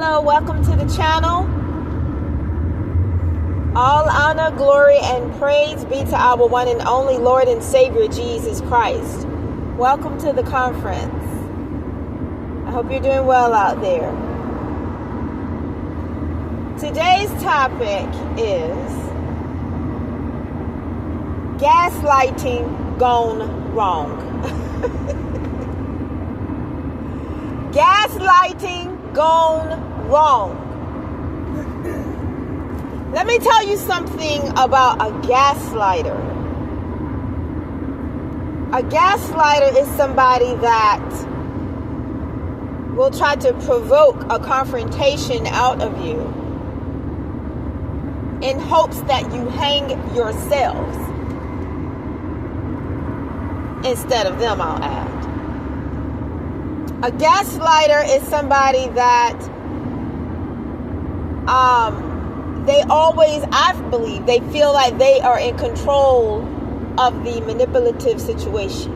Hello, welcome to the channel. All honor, glory, and praise be to our one and only Lord and Savior, Jesus Christ. Welcome to the conference. I hope you're doing well out there. Today's topic is gaslighting gone wrong. Gaslighting gone wrong. Let me tell you something about a gaslighter. A gaslighter is somebody that will try to provoke a confrontation out of you in hopes that you hang yourselves instead of them, I'll add. A gaslighter is somebody that they always, I believe, they feel like they are in control of the manipulative situation.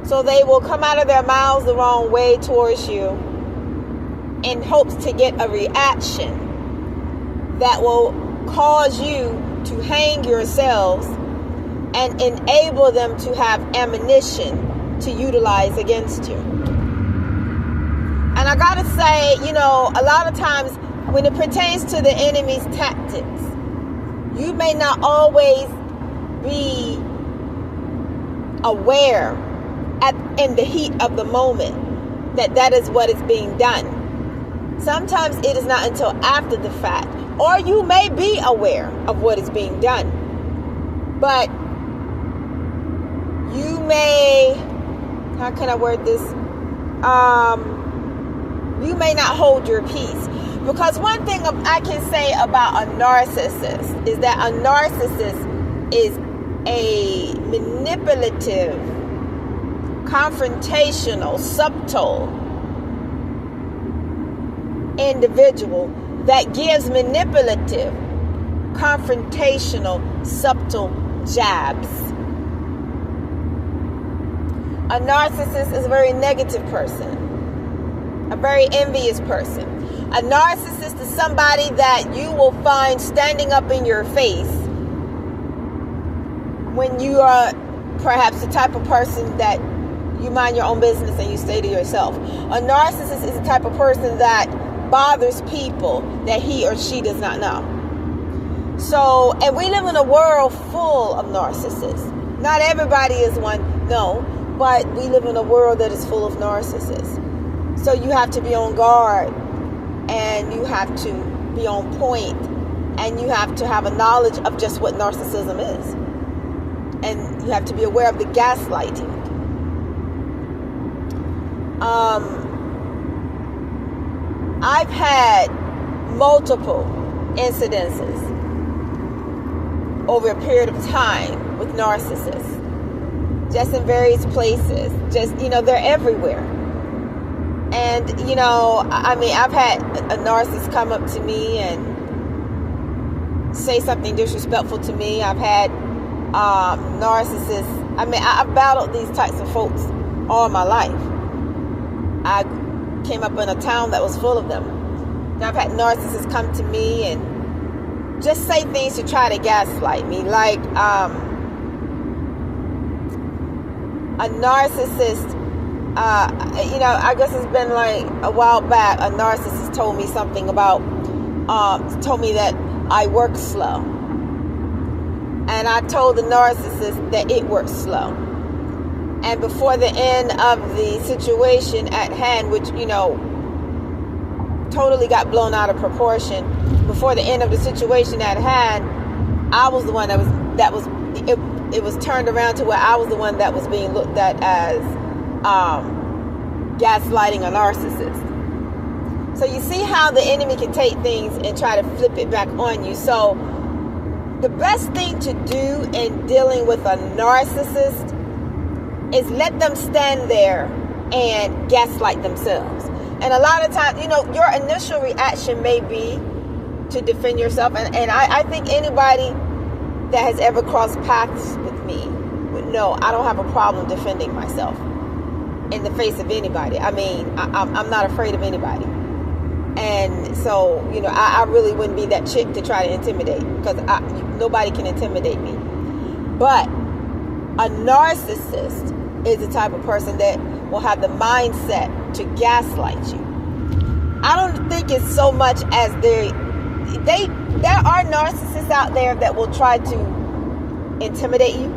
So they will come out of their mouths the wrong way towards you in hopes to get a reaction that will cause you to hang yourselves and enable them to have ammunition to utilize against you. And I gotta say, a lot of times when it pertains to the enemy's tactics, you may not always be aware in the heat of the moment that is what is being done. Sometimes it is not until after the fact, or you may be aware of what is being done, but you may, how can I word this? You may not hold your peace. Because one thing I can say about a narcissist is that a narcissist is a manipulative, confrontational, subtle individual that gives manipulative, confrontational, subtle jabs. A narcissist is a very negative person, a very envious person. A narcissist is somebody that you will find standing up in your face when you are perhaps the type of person that you mind your own business and you stay to yourself. A narcissist is the type of person that bothers people that he or she does not know. So, and we live in a world full of narcissists. Not everybody is one, no, but we live in a world that is full of narcissists. So you have to be on guard. And you have to be on point, and you have to have a knowledge of just what narcissism is. And you have to be aware of the gaslighting. I've had multiple incidences over a period of time with narcissists, just in various places. Just, they're everywhere. And, I've had a narcissist come up to me and say something disrespectful to me. I've had narcissists. I've battled these types of folks all my life. I came up in a town that was full of them. Now, I've had narcissists come to me and just say things to try to gaslight me. Like a narcissist. I guess it's been like a while back, a narcissist told me something about, told me that I work slow. And I told the narcissist that it works slow. And before the end of the situation at hand, which, totally got blown out of proportion, before the end of the situation at hand, I was the one it was turned around to where I was the one that was being looked at as gaslighting a narcissist. So you see how the enemy can take things and try to flip it back on you. So the best thing to do in dealing with a narcissist is let them stand there and gaslight themselves. And a lot of times, your initial reaction may be to defend yourself. And I think anybody that has ever crossed paths with me would know I don't have a problem defending myself in the face of anybody. I'm not afraid of anybody. And so, I really wouldn't be that chick to try to intimidate, because nobody can intimidate me. But a narcissist is the type of person that will have the mindset to gaslight you. I don't think it's so much as there are narcissists out there that will try to intimidate you,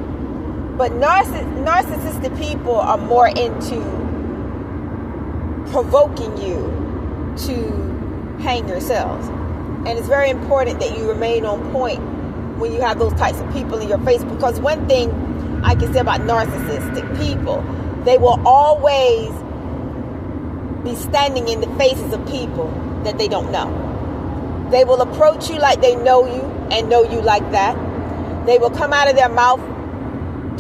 but narcissistic people are more into provoking you to hang yourselves. And it's very important that you remain on point when you have those types of people in your face, because one thing I can say about narcissistic people, they will always be standing in the faces of people that they don't know. They will approach you like they know you and know you like that. They will come out of their mouth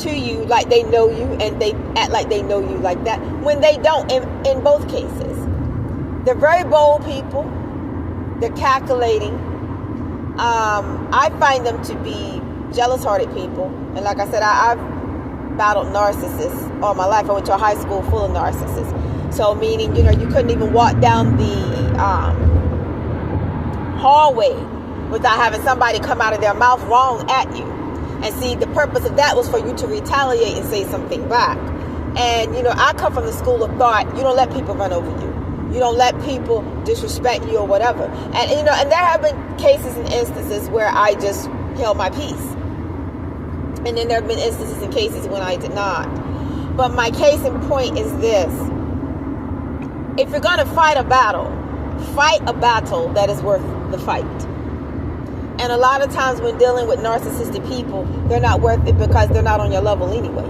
to you like they know you and they act like they know you like that, when they don't in both cases. They're very bold people. They're calculating. I find them to be jealous-hearted people. And like I said, I've battled narcissists all my life. I went to a high school full of narcissists. So meaning, you couldn't even walk down the hallway without having somebody come out of their mouth wrong at you. And see, the purpose of that was for you to retaliate and say something back. And, I come from the school of thought, you don't let people run over you. You don't let people disrespect you or whatever. And, and there have been cases and instances where I just held my peace. And then there have been instances and cases when I did not. But my case in point is this. If you're going to fight a battle that is worth the fight. And a lot of times when dealing with narcissistic people, they're not worth it because they're not on your level anyway.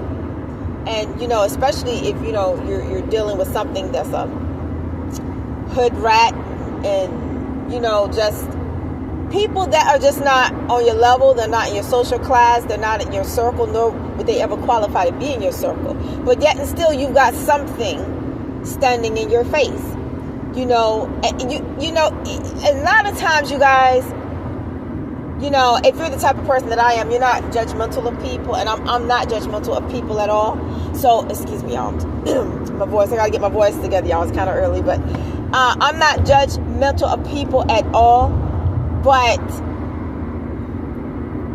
And, especially if, you're dealing with something that's a hood rat and, just people that are just not on your level. They're not in your social class. They're not in your circle, nor would they ever qualify to be in your circle. But yet and still, you've got something standing in your face. And a lot of times, you guys, if you're the type of person that I am, you're not judgmental of people, and I'm not judgmental of people at all. So, excuse me, y'all. My voice, I gotta get my voice together, y'all. It's kind of early, but I'm not judgmental of people at all. But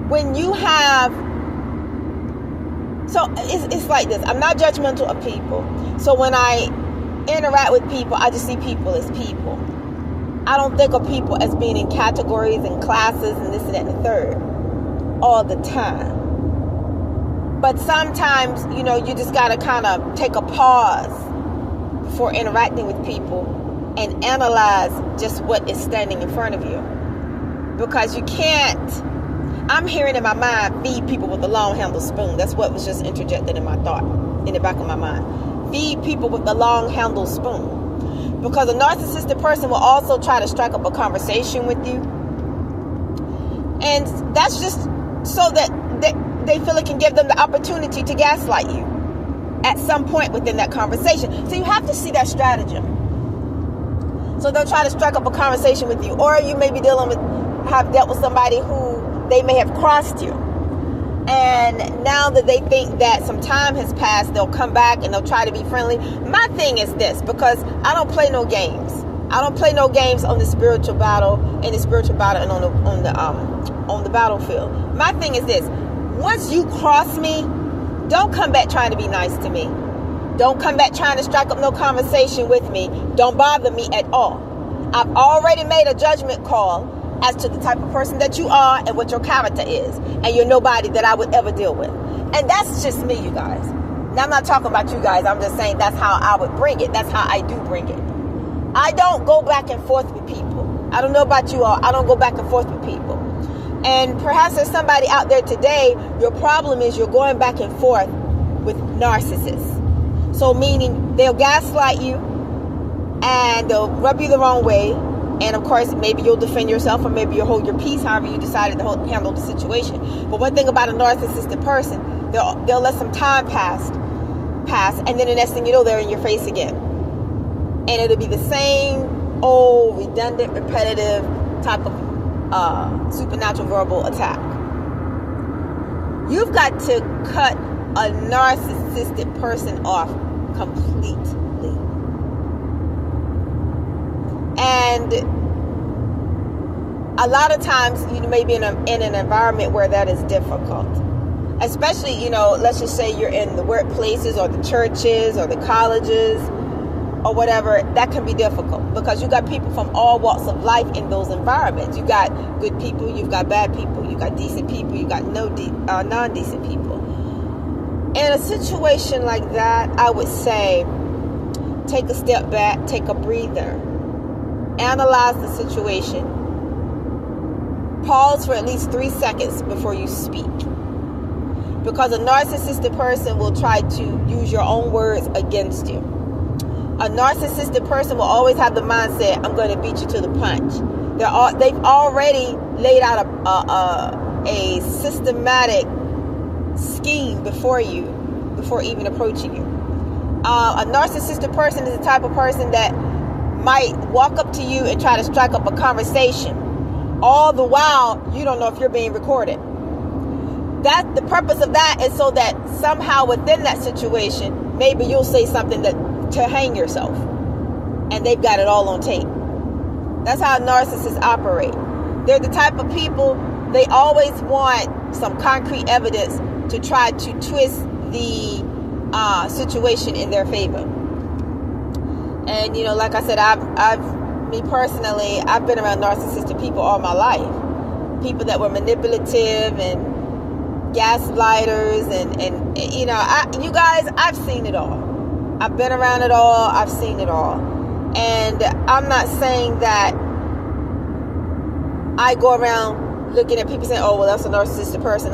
when you have, so it's like this. I'm not judgmental of people. So when I interact with people, I just see people as people. I don't think of people as being in categories and classes and this and that and the third all the time. But sometimes, you just got to kind of take a pause before interacting with people and analyze just what is standing in front of you. Because you can't, I'm hearing in my mind, feed people with a long handled spoon. That's what was just interjected in my thought, in the back of my mind. Feed people with a long handled spoon. Because a narcissistic person will also try to strike up a conversation with you. And that's just so that they feel it can give them the opportunity to gaslight you at some point within that conversation. So you have to see that stratagem. So they'll try to strike up a conversation with you. Or you may be have dealt with somebody who they may have crossed you. And now that they think that some time has passed, they'll come back and they'll try to be friendly. My thing is this, because I don't play no games. I don't play no games on the spiritual battle, and on the battlefield. My thing is this: once you cross me, don't come back trying to be nice to me. Don't come back trying to strike up no conversation with me. Don't bother me at all. I've already made a judgment call as to the type of person that you are and what your character is. And you're nobody that I would ever deal with. And that's just me, you guys. Now, I'm not talking about you guys. I'm just saying that's how I would bring it. That's how I do bring it. I don't go back and forth with people. I don't know about you all. I don't go back and forth with people. And perhaps there's somebody out there today, your problem is you're going back and forth with narcissists. So meaning they'll gaslight you and they'll rub you the wrong way. And of course, maybe you'll defend yourself, or maybe you'll hold your peace, however you decided to handle the situation. But one thing about a narcissistic person, they'll let some time pass, and then the next thing you know, they're in your face again. And it'll be the same old, redundant, repetitive type of supernatural verbal attack. You've got to cut a narcissistic person off completely. And a lot of times you may be in an environment where that is difficult. Especially, let's just say you're in the workplaces or the churches or the colleges or whatever. That can be difficult because you got people from all walks of life in those environments. You got good people, you've got bad people, you got decent people, you got non-decent people. In a situation like that, I would say take a step back, take a breather, analyze the situation, pause for at least 3 seconds before you speak. Because a narcissistic person will try to use your own words against you. A narcissistic person will always have the mindset, I'm going to beat you to the punch. They've already laid out a systematic scheme before you, before even approaching you. A narcissistic person is the type of person that might walk up to you and try to strike up a conversation. All the while, you don't know if you're being recorded. The purpose of that is so that somehow within that situation, maybe you'll say something to hang yourself. And they've got it all on tape. That's how narcissists operate. They're the type of people, they always want some concrete evidence to try to twist the situation in their favor. And, like I said, me personally, I've been around narcissistic people all my life. People that were manipulative and gaslighters and you guys, I've seen it all. I've been around it all. I've seen it all. And I'm not saying that I go around looking at people saying, oh, well, that's a narcissistic person,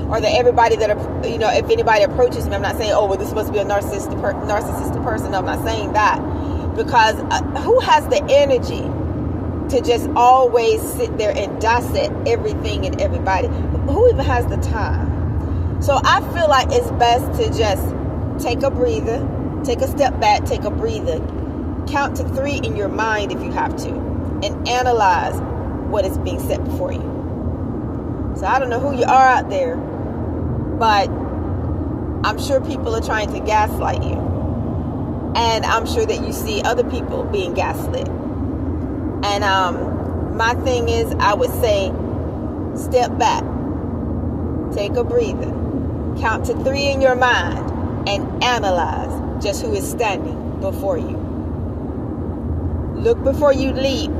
or that everybody that, if anybody approaches me, I'm not saying, oh, well, this must be a narcissistic person. No, I'm not saying that, because who has the energy to just always sit there and dissect everything and everybody? Who even has the time? So I feel like it's best to just take a breather, take a step back, take a breather, count to 3 in your mind if you have to, and analyze what is being set before you. So I don't know who you are out there, but I'm sure people are trying to gaslight you. And I'm sure that you see other people being gaslit. And my thing is, I would say, step back, take a breather, count to 3 in your mind, and analyze just who is standing before you. Look before you leap,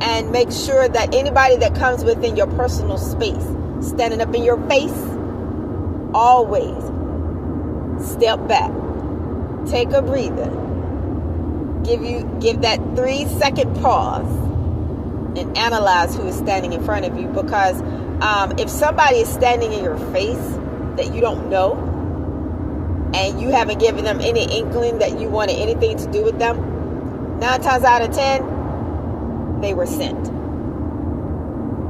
and make sure that anybody that comes within your personal space, standing up in your face, always step back, take a breather, give that 3-second pause, and analyze who is standing in front of you. Because if somebody is standing in your face that you don't know, and you haven't given them any inkling that you wanted anything to do with them, 9 times out of 10, they were sent.